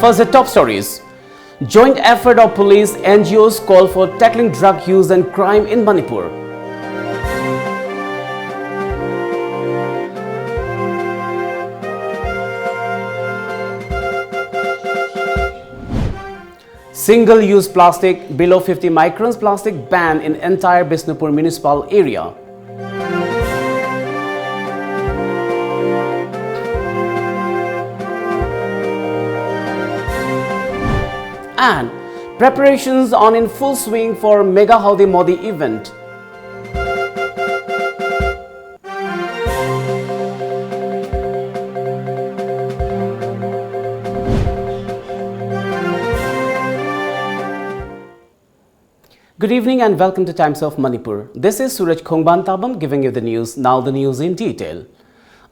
First, the top stories. Joint effort of police NGOs call for tackling drug use and crime in Manipur. Single-use plastic below 50 microns plastic ban in entire Bisnupur municipal area. And preparations on in full swing for Mega Haldi Modi event. Good evening and welcome to Times of Manipur. This is Suraj Khongban giving you the news. Now the news in detail.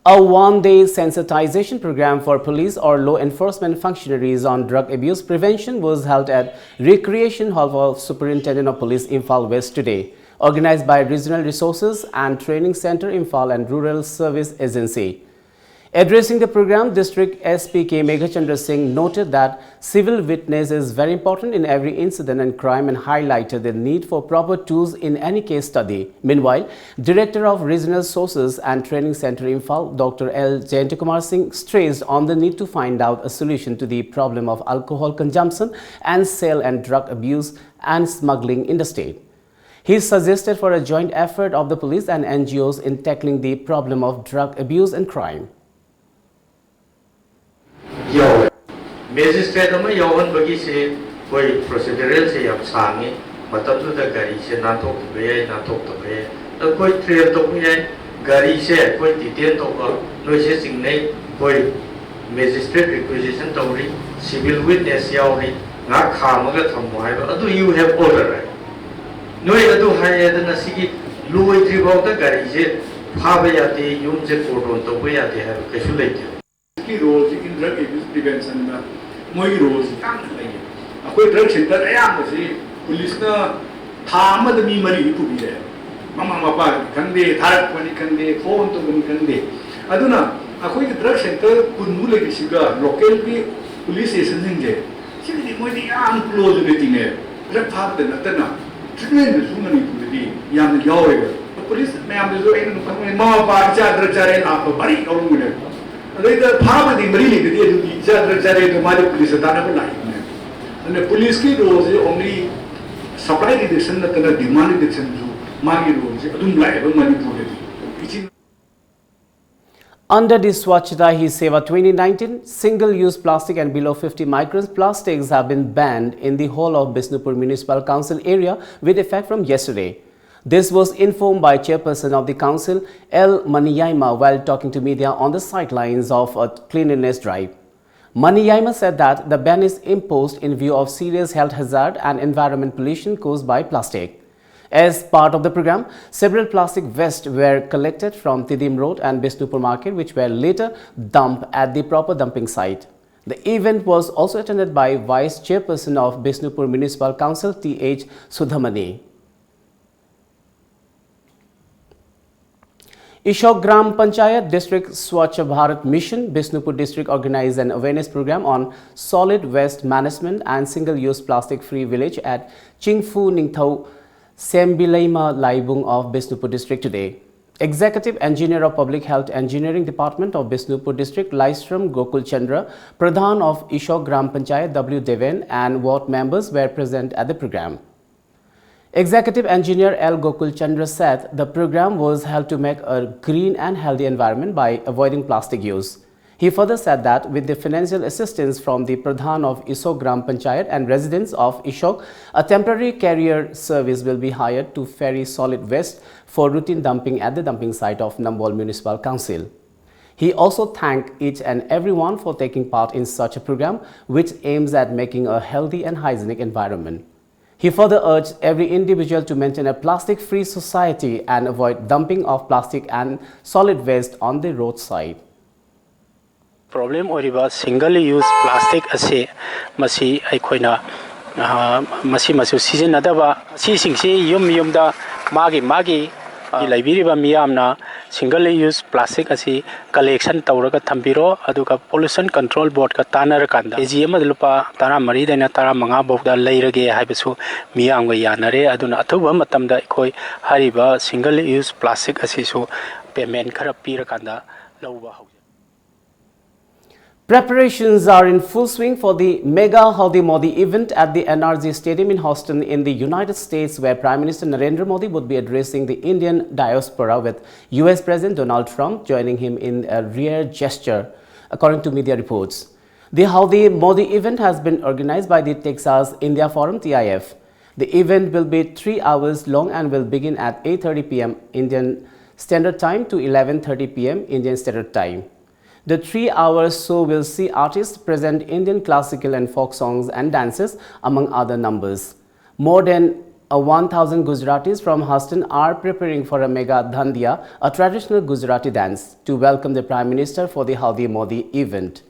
A one-day sensitization program for police or law enforcement functionaries on drug abuse prevention was held at Recreation Hall of Superintendent of Police Imphal West today, organized by Regional Resources and Training Center Imphal and Rural Service Agency. Addressing the program, District SPK Meghachandra Singh noted that civil witness is very important in every incident and crime and highlighted the need for proper tools in any case study. Meanwhile, Director of Regional Sources and Training Center Imphal, Dr. L. Jayantakumar Singh, stressed on the need to find out a solution to the problem of alcohol consumption and sale and drug abuse and smuggling in the state. He suggested for a joint effort of the police and NGOs in tackling the problem of drug abuse and crime. Magistrate ama yawan bagi se koi procedural se yam sangi matam tu da gari se na thok to be ta koi trail to be gari se koi detail to ba noi se sing nei koi magistrate requisition to ri civil witness yaw ri nga kha ma ga tham mai ba adu you have order right noi adu hai da na sigi loi tri ba ta gari se pha ba ya te yum je photo to ba ya te ha ke su le की role in drug abuse prevention में मोई role काम नहीं है अकोई drug center ऐसा मुझे police ना थाम दमी मरी पुबी है मामा मापा कंदे थारक पनी कंदे फोन तो पनी कंदे अदुना अकोई drug center कुन्मुले किसीका local की पुलिस स्टेशन हिंगे सिर्फ मोई आम close रहती है drug थाप देना तना ट्रेन में सुमनी पुरी याम यावेगा पुलिस में आम जो एक नुकसान मामा पार्चा drug चारे आप बड़ी करूँगे अगर फार्म मरी लेते हैं जारे तो हमारे पुलिस ताना को लाइक ने पुलिस की रोल से ओनली सप्लाई डिटेक्शन न तना डिमांड डिटेक्शन जो मांगी रोल से अदुम लाइक मणिपुर में Under the Swachhata Hi Seva 2019, single-use plastic and below 50 microns plastics have been banned in the whole of Bisnupur Municipal Council area with effect from yesterday. This was informed by Chairperson of the Council, L. Maniyaima, while talking to media on the sidelines of a cleanliness drive. Maniyaima said that the ban is imposed in view of serious health hazard and environment pollution caused by plastic. As part of the program, several plastic waste were collected from Tidim Road and Bisnupur Market, which were later dumped at the proper dumping site. The event was also attended by Vice Chairperson of Bisnupur Municipal Council, T.H. Sudhamani. Ishok Gram Panchayat District Swachh Bharat Mission, Bisnupur District organized an awareness program on solid waste management and single-use plastic-free village at Chingfu Ningthau Sembilaima Laibung of Bisnupur District today. Executive Engineer of Public Health Engineering Department of Bisnupur District, Laistram Gokul Chandra, Pradhan of Ishok Gram Panchayat W. Deven and ward members were present at the program. Executive Engineer L. Gokul Chandra said the program was held to make a green and healthy environment by avoiding plastic use. He further said that with the financial assistance from the Pradhan of Ishok Gram Panchayat and residents of Ishok, a temporary carrier service will be hired to ferry solid waste for routine dumping at the dumping site of Nambol Municipal Council. He also thanked each and everyone for taking part in such a program, which aims at making a healthy and hygienic environment. He further urged every individual to maintain a plastic-free society and avoid dumping of plastic and solid waste on the roadside. Problem oriba single-use plastic ase masi aikoina masi masu season adaba si singsi yum da magi laibiriba miyamna single use plastic asi collection tawraga thambiro aduga pollution control board ka tanar kanda keji ama lupa tara mari daina tara manga bokda leirage haibasu miyam ga yanare aduna athuba matamda ikoi hariba single use plastic asi su payment khara pira kanda lauba hau. Preparations are in full swing for the mega Haldi Modi event at the NRG Stadium in Houston in the United States, where Prime Minister Narendra Modi would be addressing the Indian diaspora, with US President Donald Trump joining him in a rare gesture, according to media reports. The Haldi Modi event has been organized by the Texas India Forum (TIF). The event will be 3 hours long and will begin at 8:30 p.m. Indian Standard Time to 11:30 p.m. Indian Standard Time. The 3-hour show will see artists present Indian classical and folk songs and dances, among other numbers. More than 1,000 Gujaratis from Houston are preparing for a mega dhandiya, a traditional Gujarati dance, to welcome the Prime Minister for the Haldi Modi event.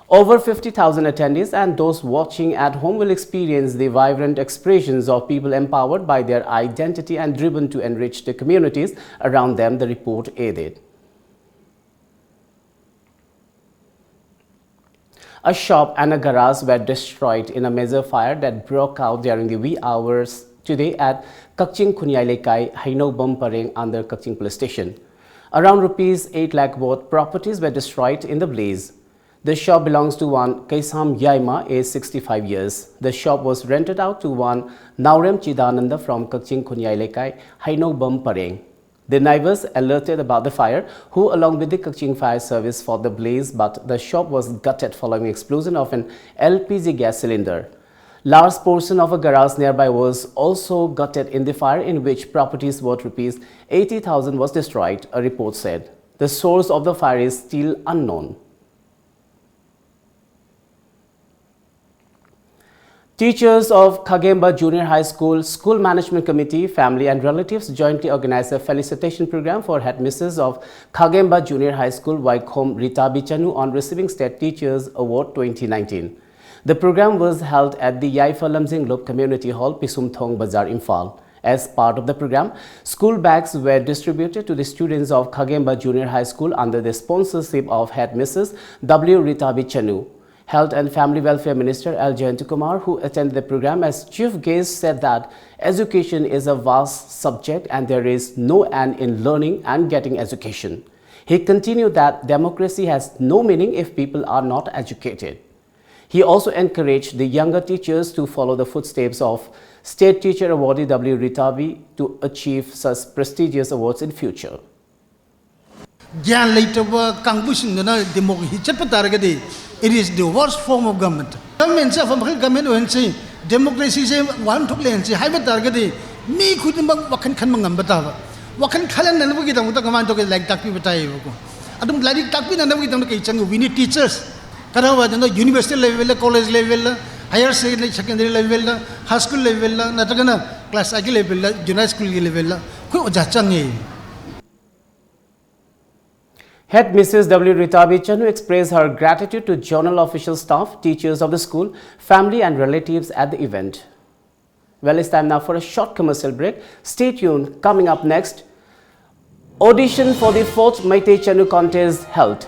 Over 50,000 attendees and those watching at home will experience the vibrant expressions of people empowered by their identity and driven to enrich the communities around them, the report added. A shop and a garage were destroyed in a major fire that broke out during the wee hours today at Kakching Khunyailekai, Hainogbam Pareng under Kakching Police Station. Around rupees 8 lakh worth properties were destroyed in the blaze. The shop belongs to one Kaisam Yaima, aged 65 years. The shop was rented out to one Naurem Chidananda from Kakching Khunyailekai, Hainogbam Pareng. The neighbors alerted about the fire, who along with the Kakching Fire Service fought the blaze, but the shop was gutted following explosion of an LPG gas cylinder. Large portion of a garage nearby was also gutted in the fire, in which properties worth rupees 80,000 was destroyed, a report said. The source of the fire is still unknown. Teachers of Khagemba Junior High School School Management Committee, family and relatives jointly organized a felicitation program for headmistress of Khagemba Junior High School, Vaikom Rita Bichanu, on receiving State Teachers Award 2019. The program was held at the Yaifa Lamjingbatomtv Community Hall, Pisumthong Bazar, Imphal. As part of the program, school bags were distributed to the students of Khagemba Junior High School under the sponsorship of headmistress W. Rita Bichanu. Health and Family Welfare Minister L. Jayantikumar, who attended the program as chief guest, said that education is a vast subject and there is no end in learning and getting education. He continued that democracy has no meaning if people are not educated. He also encouraged the younger teachers to follow the footsteps of State Teacher Awardee W. Rita B. to achieve such prestigious awards in future. Gyan leitaba kangbusing na democracy chatpataragadi, it is the worst form of government. Government sa family government when say democracy say one to plan say haibataragadi mi khudimang wakan khan mangam batawa wakan khalan na bugi dang utakaman to like takpi batai ko adum like takpi na bugi dang kai chang we need teachers karawa no university level college level higher secondary level high school level na tagana class agi level junior school level ko oja changi. Head Mrs. W. Rita Bichanu expressed her gratitude to zonal official staff, teachers of the school, family and relatives at the event. Well, it's time now for a short commercial break. Stay tuned. Coming up next, audition for the 4th Meitei Chanu contest held.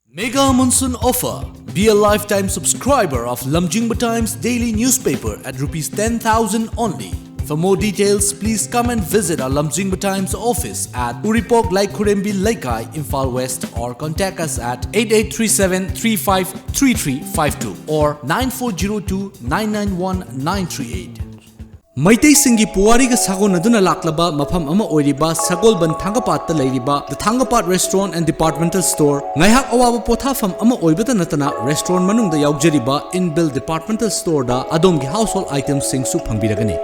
Mega Monsoon Offer. Be a lifetime subscriber of lamjingbatomtv daily newspaper at rupees 10,000 only. For more details, please come and visit our lamjingbatomtv office at Uripok Laikurembi Laikai, Imphal West, or contact us at 8837-353352 or 9402-991-938. Maitai Singi Puwariga Sagonaduna Laklaba Mafam Ama Oiriba Sagolban Tangapat Lairiba, the Tangapat Restaurant and Departmental Store, Naihak Awaba Potafam Ama Oibata Natana, Restaurant Manung the Yaujariba, inbuilt Departmental Store da Adongi household items Sing Su Pangbiragani.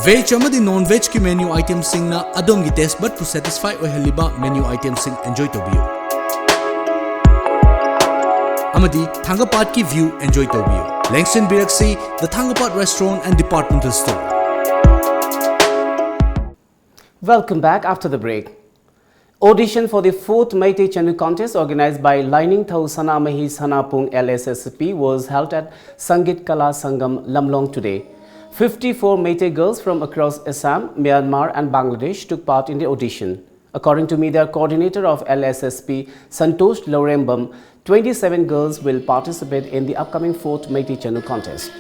Veg amadi non-veg ki menu items sing na adongi taste bud to satisfy oihaliba menu items sing enjoy to view. amadi Thangapat ki view enjoy tawbiyo. Lengsen Biraksi, the Thangapat Restaurant and Departmental Store. Welcome back after the break. Audition for the 4th Meitei Chandu contest organized by Lining Thau Sanamahi Sanapung LSSP was held at Sangit Kala Sangam Lamlong today. 54 Meitei girls from across Assam, Myanmar and Bangladesh took part in the audition. According to media coordinator of LSSP, Santosh Lorembam, 27 girls will participate in the upcoming 4th Meitei Chandu contest.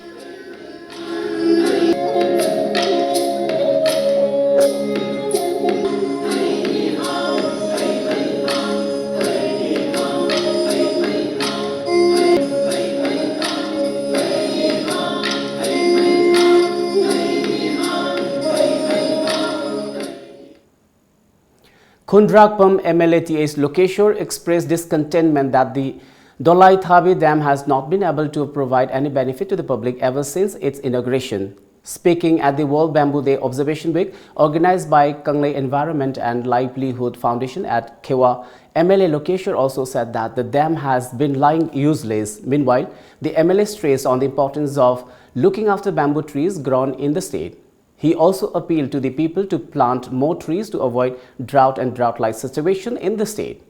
Khundrakpam MLA T.S. Lokeshwar expressed discontentment that the Dolai Thabi Dam has not been able to provide any benefit to the public ever since its inauguration. Speaking at the World Bamboo Day Observation Week organized by Kanglei Environment and Livelihood Foundation at Kewa, MLA Lokeshwar also said that the dam has been lying useless. Meanwhile, the MLA stressed on the importance of looking after bamboo trees grown in the state. He also appealed to the people to plant more trees to avoid drought and drought-like situation in the state.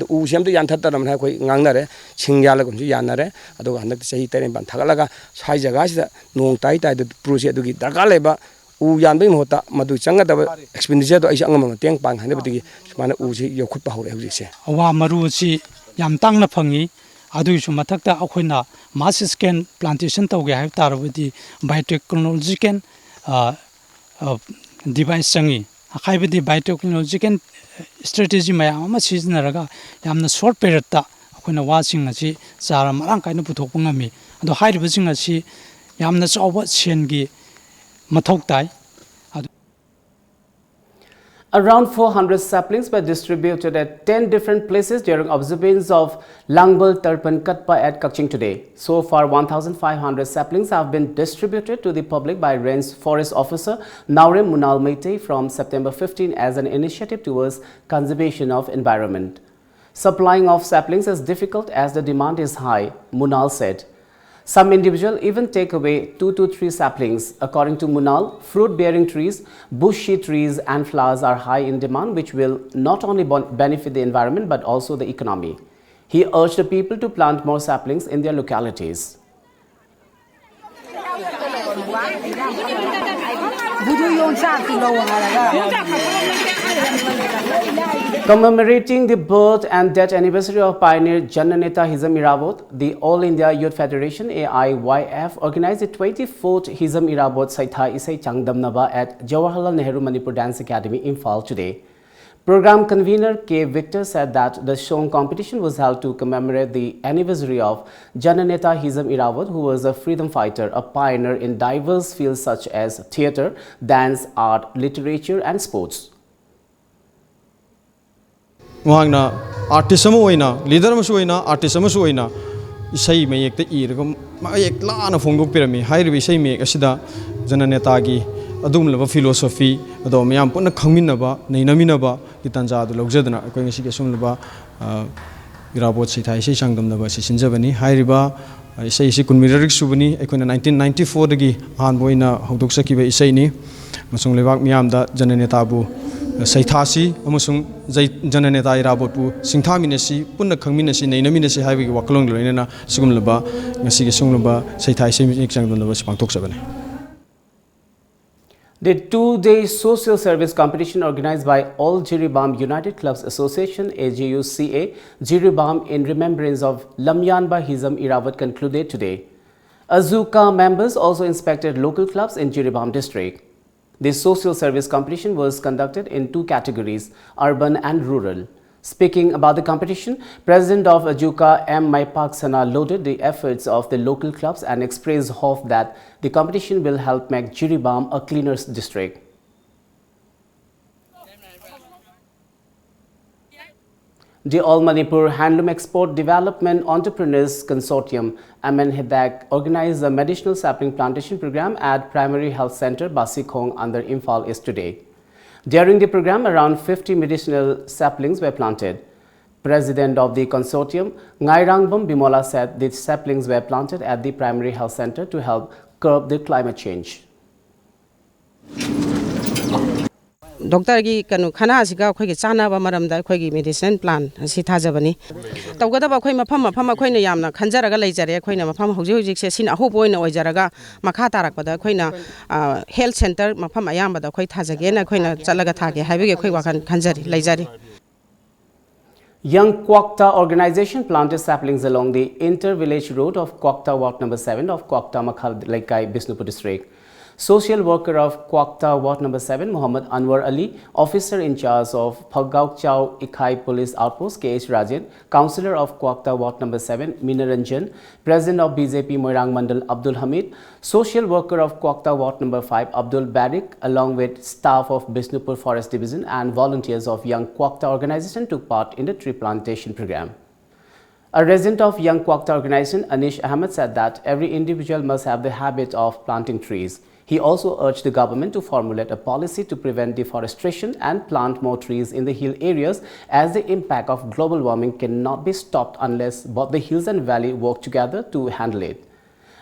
우시험도 연탔다면 거의 강나래 칭야라고 좀 연나래 아도 한dak 사이 때는 반 타갈라가 사이자가시다 농 따이따이도 프로젝트기 다갈래바 우연뱅 호다 마두 장가다 expenditure 아이시 angam 땡 빵 하네버기 수많은 우시 역ขุꯠ바 하래 혹시 와 마루시 얌 땅나 펑이 아두이수 마탁다 아코이나 마스 스캔 플란테이션 tawge 하이 따르버디 바이오테크놀로지컬 디바이스 상이 아카이버디 바이오테크놀로지컬 strategy mayam ama siznaraga yamna short period ta akoina watching asi chara marang kaina puthok pangami ado hairibasing asi yamna chawa sengi mathok tai. Around 400 saplings were distributed at 10 different places during observance of Langbal Tarpan Katpa at Kaching today. So far, 1,500 saplings have been distributed to the public by Range Forest Officer Naurem Munal Meitei from September 15 as an initiative towards conservation of environment. Supplying of saplings is difficult as the demand is high, Munal said. Some individuals even take away 2 to 3 saplings. According to Munal, fruit-bearing trees, bushy trees and flowers are high in demand, which will not only benefit the environment but also the economy. He urged the people to plant more saplings in their localities. Commemorating the birth and death anniversary of pioneer Jananeta Hizam Irawat, the All India Youth Federation AIYF organized the 24th Hizam Irawat Saitha Isai Changdamnaba at Jawaharlal Nehru Manipur Dance Academy, Imphal today. Program convener K. Victor said that the song competition was held to commemorate the anniversary of Jananeta Hizam Irawat, who was a freedom fighter, a pioneer in diverse fields such as theatre, dance, art, literature and sports. Wangna artist leader artist isai mayek te irgam mayek lana phongdok pirami hairibi isai mayek asida Jananeta gi adumlaba philosophy ado mayam punna khangminaba neinaminaba kitanja adu logjadana akoi ngasi ke sumlaba Irawat Saitha isai changdamnaba sisinjabani hairiba isai isi kunmirarik subani akoina 1994 dagi hanboina hawdok sakiba isai ni masung lebak miyamda Jananeta bu Saithasi amasung Jananeta Irawat bu singthaminasi punna khangminasi neinaminasi haibi waklong loinena sugumlaba ngasi ke sumlaba Saitha isai changdamnaba sipangtok sabani. The 2-day social service competition organized by All Jiribam United Clubs Association AJUCA Jiribam in remembrance of Lamyanba Hizam Irawat concluded today. Azuka members also inspected local clubs in Jiribam district. The social service competition was conducted in 2 categories, urban and rural. Speaking about the competition, President of Ajuka M. Maipak Sana lauded the efforts of the local clubs and expressed hope that the competition will help make Jiribam a cleaner district. The All Manipur Handloom Export Development Entrepreneurs Consortium (MNHDAC) organized a medicinal sapling plantation program at Primary Health Center Basikhong under Imphal East today. During the program, around 50 medicinal saplings were planted. President of the consortium, Ngairangbam Bimola, said the saplings were planted at the primary health center to help curb the climate change. Doctor gi kanu khana asiga khoi gi chana ba maram da khoi gi medicine plan asi thajabani tawgada ba khoi mafam khoi na yamna khanjaraga leijare khoi na mafam hauji hauji se sin aho boina oijaraga makha tarak pada khoi na health center mafam ayam da khoi thajage na khoi na chalaga thage haibe khoi wakhan khanjari leijari. Young Kwakta organization planted saplings along the inter-village road of Kwakta Ward number 7 of Kwakta Makhal Laikai, Bisnupur district. Social worker of Kwakta Ward number 7, Muhammad Anwar Ali, officer in charge of Phagauk Chau Ikhai Police Outpost, K.H. Rajan, councillor of Kwakta Ward number 7, Minaranjan, president of BJP Moirang Mandal Abdul Hamid, social worker of Kwakta Ward number 5, Abdul Barik, along with staff of Bisnupur Forest Division and volunteers of Young Kwakta organization took part in the tree plantation program. A resident of Young Kwakta organization, Anish Ahmed, said that every individual must have the habit of planting trees. He also urged the government to formulate a policy to prevent deforestation and plant more trees in the hill areas, as the impact of global warming cannot be stopped unless both the hills and valley work together to handle it.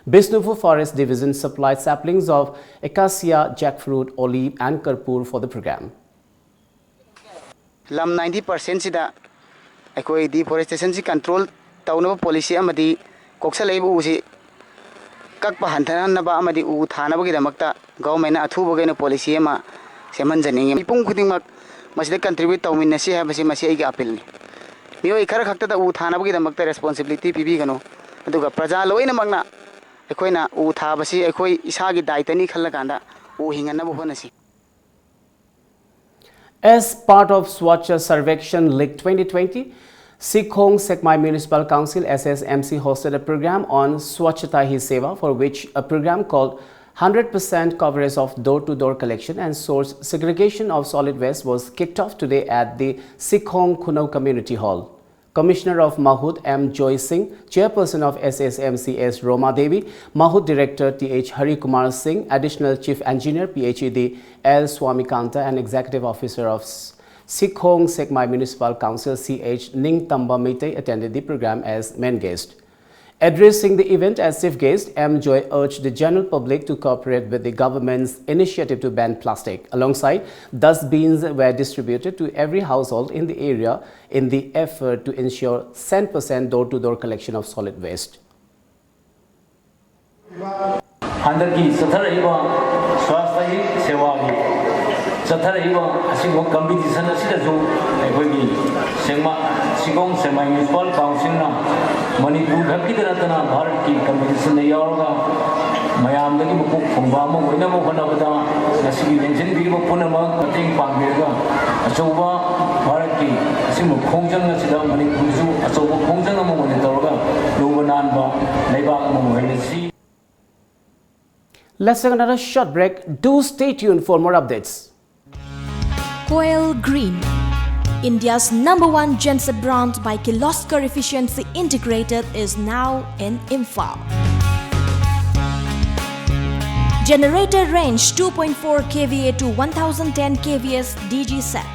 Bisnupur Forest Division supplied saplings of acacia, jackfruit, olive and karpur for the program. Lam 90% sida akoi deforestation si control taunaba policy amadi koksa leibu usi kakpa hantanaba amadi u thanabagi damakta government na athuboge na policy ama semanjani mipung khudingmak masida contribute tawminnasi habasi masi ai ga appeal ni mioi khara khakta da u thanabagi damakta responsibility pibi gano aduga praja loina magna ekoina u thabasi ekoi isagi daitani khallakanda u hinganabu honasi. As part of Swachh Sarvekshan League 2020, Sikhong Sekmai Municipal Council SSMC hosted a program on Swachhata Hi Seva, for which a program called 100% coverage of door-to-door collection and source segregation of solid waste was kicked off today at the Sikhong Kunau Community Hall. Commissioner of Mahud M. Joy Singh, Chairperson of SSMC S. Roma Devi, Mahud Director T.H. Hari Kumar Singh, Additional Chief Engineer PhD L. Swamikanta and Executive Officer of Sikhong Sekmai Municipal Council C.H. Ning Tamba Meitei attended the program as main guest. Addressing the event as chief guest, M. Joy urged the general public to cooperate with the government's initiative to ban plastic. Alongside, dustbins were distributed to every household in the area in the effort to ensure 100% door-to-door collection of solid waste. Competition Sikhong Sekmai Municipal Council Manipur Hakidaratana Bharat ki competition yauraga mayam dagi mukuk phongba mo hoina mo honabada nasi mention bi mo punama mateng pangirga achoba Bharat ki asimu khongjang asida Manipur su achoba khongjang mo ne tawga lobanan ba leiba mo hoinasi. Let's take another short break. Do stay tuned for more updates. Coil Green, India's #1 genset brand by Kirloskar Efficiency Integrated, is now in Imphal. Generator range 2.4 kVA to 1010 kVA DG set.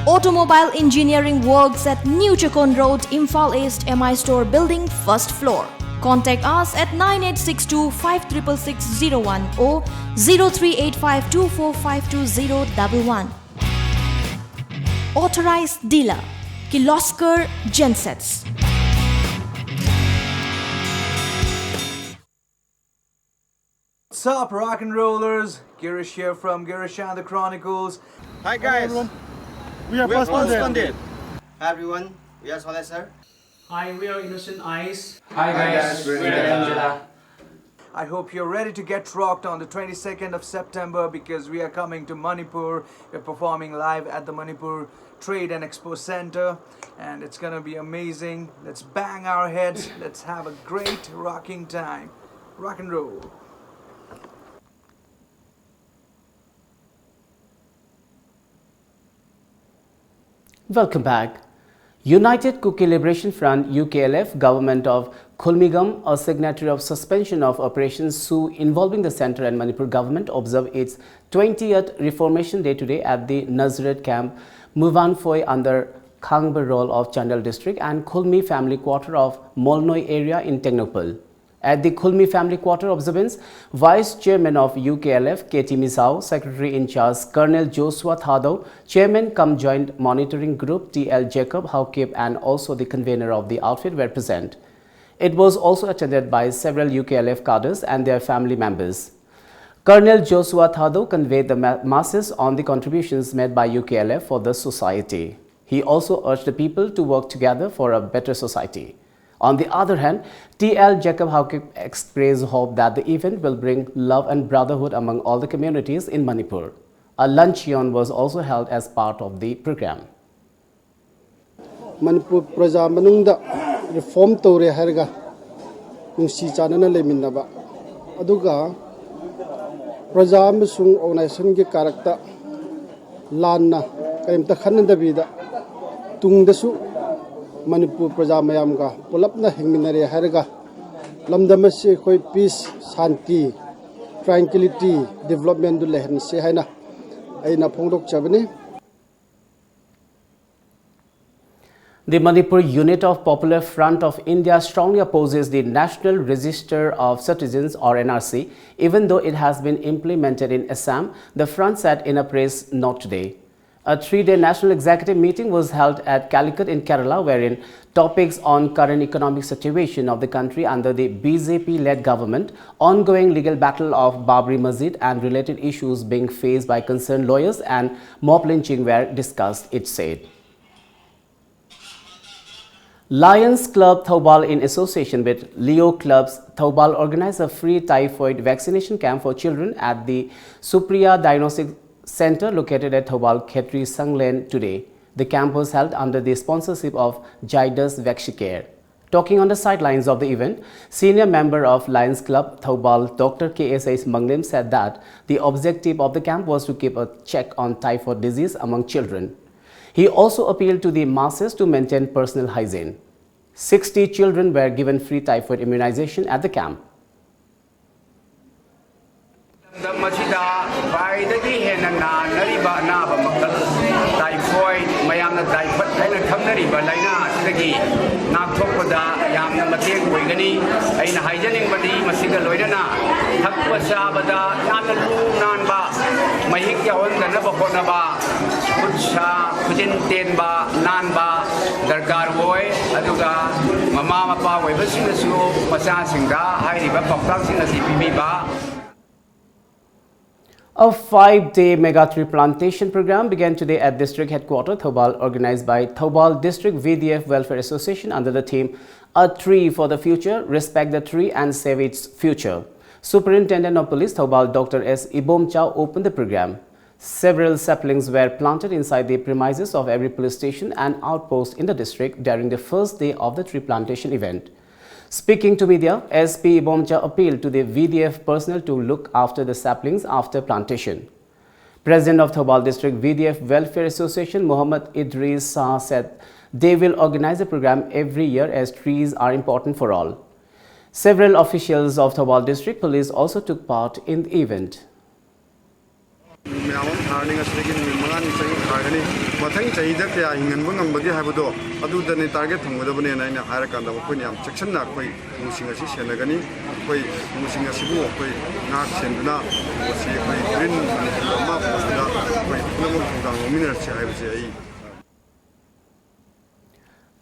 Automobile engineering works at New Chakon Road, Imphal East, MI Store Building, 1st floor. Contact us at 9862 566601 or 038524520011. Authorized dealer, Kirloskar Gensets. What's up, rock and rollers? Girish here from Girish and the Chronicles. Hi guys. Hello, We are Postponded. Hi everyone. We are Soleh sir. Hi, we are Innocent Eyes. Hi guys, we're Angela. I hope you're ready to get rocked on the 22nd of September, because we are coming to Manipur. We're performing live at the Manipur Trade and Expo Center, and it's gonna be amazing. Let's bang our heads. Let's have a great rocking time. Rock and roll. Welcome back. United Kuki Liberation Front UKLF, Government of Kulmigam, a signatory of suspension of Operation SU involving the Centre and Manipur government, observed its 20th Reformation Day today at the Nazareth camp, Muvanfoy, under Khangbarol of Chandel district and Khulmi family quarter of Molnoi area in Technopol. At the Khulmi family quarter observance, Vice Chairman of UKLF KT Misao, Secretary in charge Colonel Joshua Thado, Chairman cum Joint Monitoring Group TL Jacob Haukip and also the convener of the outfit were present. It was also attended by several UKLF cadres and their family members. Colonel Joshua Thado conveyed the masses on the contributions made by UKLF for the society. He also urged the people to work together for a better society. On the other hand, TL Jacob Haukip expressed hope that the event will bring love and brotherhood among all the communities in Manipur. A luncheon was also held as part of the program. Manipur Praja Manungda reform tore harga nungsi chanana leminaba aduga Praja amasung organization ge karakta lanna kaimta khanandabida tungdasu Manipur Praja mayamga pulapna hingminare harga lamdamase khoi peace shanti tranquility development du lehen se haina aina phongdok chabani. The Manipur unit of Popular Front of India strongly opposes the National Register of Citizens or NRC, even though it has been implemented in Assam, the front said in a press note today. A 3-day national executive meeting was held at Calicut in Kerala, wherein topics on current economic situation of the country under the BJP-led government, ongoing legal battle of Babri Masjid and related issues being faced by concerned lawyers and mob lynching were discussed, it said. Lions Club Thoubal in association with Leo Clubs Thoubal organized a free typhoid vaccination camp for children at the Supriya Diagnostic Center located at Thoubal Khetri Sanglen today. The camp was held under the sponsorship of Jaidus Vaxicare. Talking on the sidelines of the event, senior member of Lions Club Thoubal Dr. KSH Manglim said that the objective of the camp was to keep a check on typhoid disease among children. He also appealed to the masses to maintain personal hygiene. 60 children were given free typhoid immunization at the camp. Typhoid, mayamna typhoid kaina khamnariba laina asidagi nakthokpada yamna mateng oigani aina haijaningbadi masiga loinana thakwa chabada yamna lu nanba mahik yawandana hotnaba khutsa khujin tenba nanba darkar boy aduga mama mapa oibasinasu machasinga hairiba paktangsinga sipibiba. A 5-day mega tree plantation program began today at district headquarters Thoubal, organized by Thoubal District VDF Welfare Association under the theme A Tree for the Future, Respect the Tree and Save its Future. Superintendent of Police Thoubal Dr. S. Ibomcha opened the program. Several saplings were planted inside the premises of every police station and outpost in the district during the first day of the tree plantation event. Speaking to media, SP Ibomcha appealed to the VDF personnel to look after the saplings after plantation. President of Thoubal District VDF Welfare Association Muhammad Idris Shah said they will organize a program every year as trees are important for all. Several officials of Thoubal District Police also took part in the event.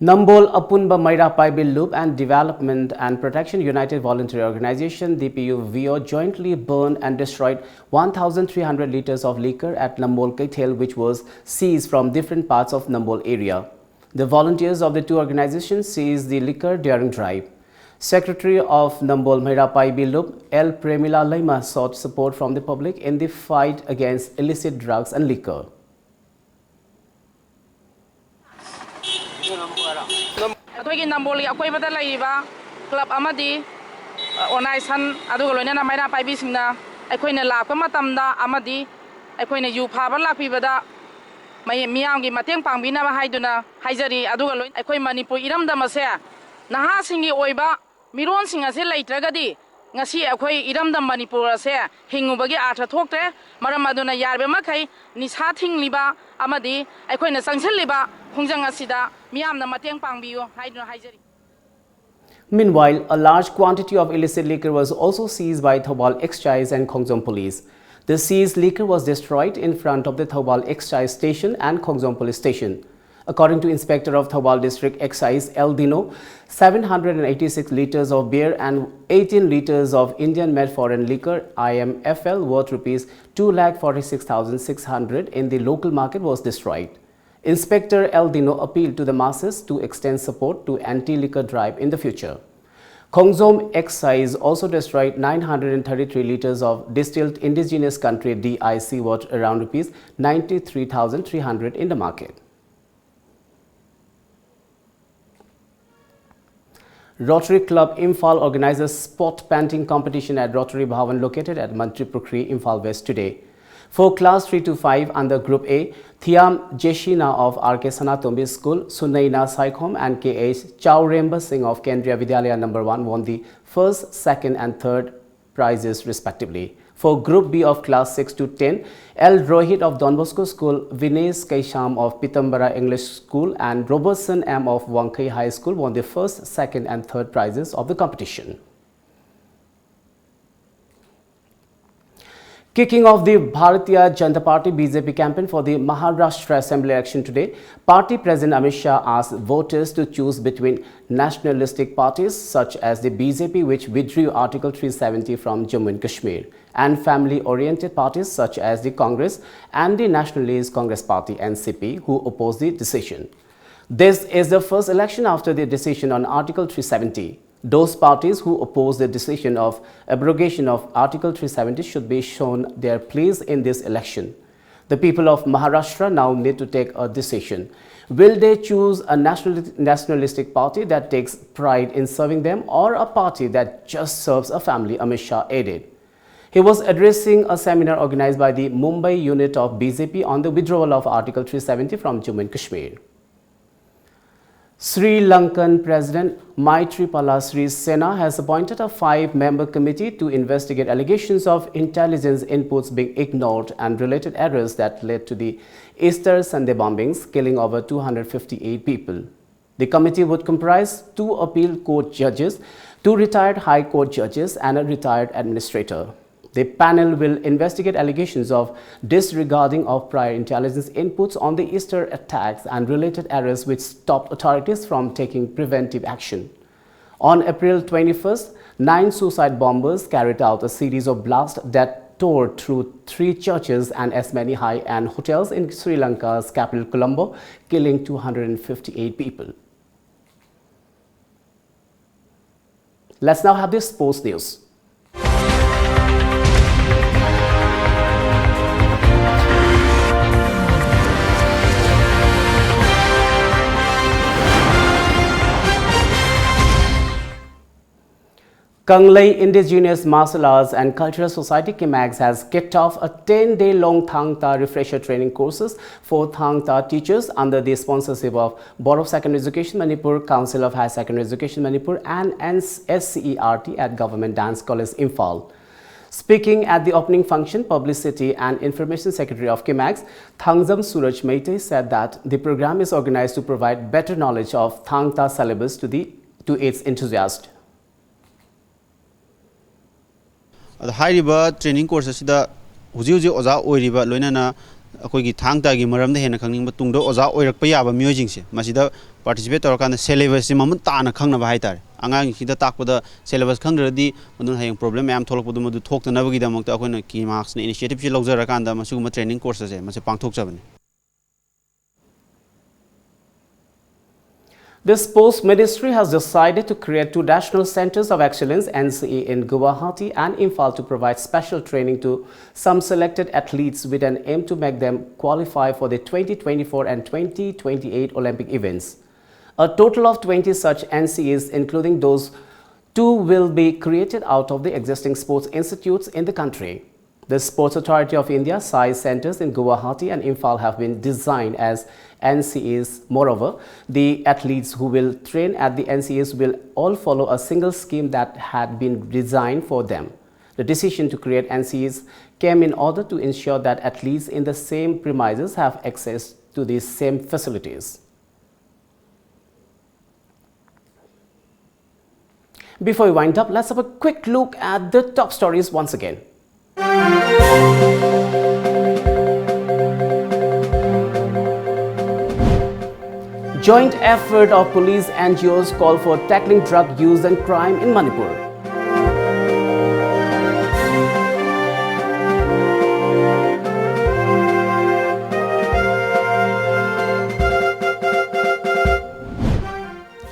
Nambol Apunba Maira Paibil Loop and Development and Protection United Voluntary Organization DPU-VO jointly burned and destroyed 1,300 liters of liquor at Nambol Kaithel, which was seized from different parts of Nambol area. The volunteers of the two organizations seized the liquor during drive. Secretary of Nambol Maira Paibil Loop L. Premila Laima sought support from the public in the fight against illicit drugs and liquor. ꯑꯩꯈꯣꯏꯒꯤ ꯅꯝꯕꯣꯜꯒꯤ ꯑꯀꯣꯏꯕꯗ ꯂꯩꯔꯤꯕ club ꯑꯃꯗꯤ organisation ꯑꯗꯨꯒ ꯂꯣꯏꯅꯅ ꯃꯩꯔꯥ ꯄꯥꯏꯕꯤꯁꯤꯡꯅ ꯑꯩꯈꯣꯏꯅ ꯂꯥꯛꯄ ꯃꯇꯝꯗ ꯑꯃꯗꯤ ꯑꯩꯈꯣꯏꯅ ꯌꯨ ꯐꯥꯕ ꯂꯥꯛꯄꯤꯕꯗ ꯃꯤꯌꯥꯝꯒꯤ ꯃꯇꯦꯡ ꯄꯥꯡꯕꯤꯅꯕ ꯍꯥꯏꯗꯨꯅ ꯍꯥꯏꯖꯔꯤ ꯑꯗꯨꯒ ꯑꯩꯈꯣꯏ ꯃꯅꯤꯄꯨꯔ ꯏꯔꯝꯗꯝ ꯑꯁꯦ ꯅꯍꯥꯁꯤꯡꯒꯤ ꯑꯣꯏꯕ ꯃꯤꯔꯣꯟꯁꯤꯡ ꯑꯁꯤ ꯂꯩꯇ꯭ꯔꯒꯗꯤ ꯉꯁꯤ ꯑꯩꯈꯣꯏ ꯏꯔꯝꯗꯝ ꯃꯅꯤꯄꯨꯔ ꯑꯁꯦ ꯍꯤꯡꯉꯨꯕꯒꯤ ꯑꯥꯔꯊ ꯊꯣꯛꯇ꯭ꯔꯦ ꯃꯔꯝ ꯑꯗꯨꯅ ꯌꯥꯔꯤꯕ ꯃꯈꯩ ꯅꯤꯁꯥ ꯊꯤꯡꯂꯤꯕ ꯑꯃꯗꯤ ꯑꯩꯈꯣꯏꯅ ꯆꯪꯁꯤꯜꯂꯤꯕ khongjang asida miyamna mateng pangbiyo haiduna haijari. Meanwhile, a large quantity of illicit liquor was also seized by Thoubal Excise and Khongzom police. The seized liquor was destroyed in front of the Thoubal Excise station and Khongzom police station. According to Inspector of Thoubal District Excise El Dino, 786 liters of beer and 18 liters of Indian-made foreign liquor IMFL worth rupees 2,46,600 in the local market was destroyed. Inspector El Dino appealed to the masses to extend support to anti-liquor drive in the future. Khongzom Excise also destroyed 933 liters of distilled indigenous country DIC worth around rupees 93,300 in the market. Rotary Club Imphal organizes sport painting competition at Rotary Bhavan located at Manipuri, Imphal West today. For class 3 to 5 under Group A, Thiam Jeshina of RK Sanatombi School, Sunaina Saikhom and KH Chauremba Singh of Kendriya Vidyalaya No. 1 won the first, second and third prizes respectively. For Group B of class 6 to 10, L. Rohit of Don Bosco School, Vinesh Kaisham of Pitambara English School and Robertson M. of Wankai High School won the first, second and third prizes of the competition. Kicking off the Bharatiya Janata Party BJP campaign for the Maharashtra Assembly election today, Party President Amit Shah asked voters to choose between nationalistic parties such as the BJP, which withdrew Article 370 from Jammu and Kashmir, and family-oriented parties such as the Congress and the Nationalist Congress Party NCP, who opposed the decision. This is the first election after the decision on Article 370. Those parties who oppose the decision of abrogation of Article 370 should be shown their place in this election. The people of Maharashtra now need to take a decision. Will they choose a nationalistic party that takes pride in serving them or a party that just serves a family, Amit Shah added. He was addressing a seminar organized by the Mumbai unit of BJP on the withdrawal of Article 370 from Jammu and Kashmir. Sri Lankan President Maithripala Sirisena has appointed a 5-member committee to investigate allegations of intelligence inputs being ignored and related errors that led to the Easter Sunday bombings, killing over 258 people. The committee would comprise 2 appeal court judges, 2 retired high court judges and a retired administrator. The panel will investigate allegations of disregarding of prior intelligence inputs on the Easter attacks and related errors which stopped authorities from taking preventive action. On April 21st, 9 suicide bombers carried out a series of blasts that tore through 3 churches and as many high-end hotels in Sri Lanka's capital Colombo, killing 258 people. Let's now have this sports news. Kanglei Indigenous Martial Arts and Cultural Society KIMAGS has kicked off a 10-day-long Thang Ta refresher training courses for Thang Ta teachers under the sponsorship of Board of Secondary Education Manipur, Council of Higher Secondary Education Manipur and SCERT at Government Dance College Imphal. Speaking at the opening function, Publicity and Information Secretary of KIMAGS, Thangzam SURAJ said that the program is organized to provide better knowledge of Thang Ta syllabus to its enthusiasts. Training courses da huji oza oiriba loinana akoigi thangta gi maramda hena khangning tungdo oza oirakpa yaba myoijing se masida participate tawrakanda syllabus si mamun taana khangnaba haitare angang hida takpada syllabus khangradi madun hayang problem yam tholokpodu madu thoktanabagi damakta akoina ki marks na initiative si lawjarakanda masuguma training courses e mase pangthokjabani. The Sports Ministry has decided to create 2 national centers of excellence NCE in Guwahati and Imphal to provide special training to some selected athletes with an aim to make them qualify for the 2024 and 2028 Olympic events. A total of 20 such NCEs, including those 2, will be created out of the existing sports institutes in the country. The Sports Authority of India size centers in Guwahati and Imphal have been designed as NCEs. Moreover, the athletes who will train at the NCEs will all follow a single scheme that had been designed for them. The decision to create NCEs came in order to ensure that athletes in the same premises have access to these same facilities. Before we wind up, let's have a quick look at the top stories once again. Joint effort of police and NGOs call for tackling drug use and crime in Manipur.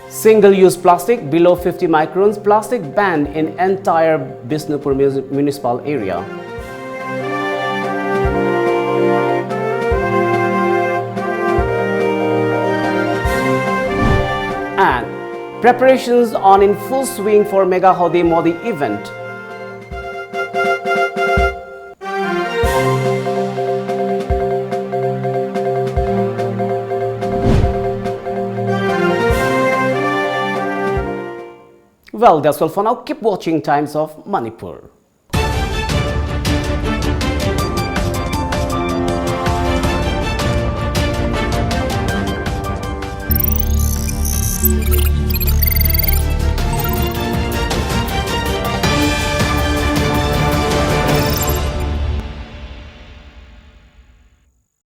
Single-use plastic below 50 microns, plastic banned in entire Bisnupur municipal area. And preparations on in full swing for Mega Hodi Modi event. Well, that's all for now. Keep watching Times of Manipur.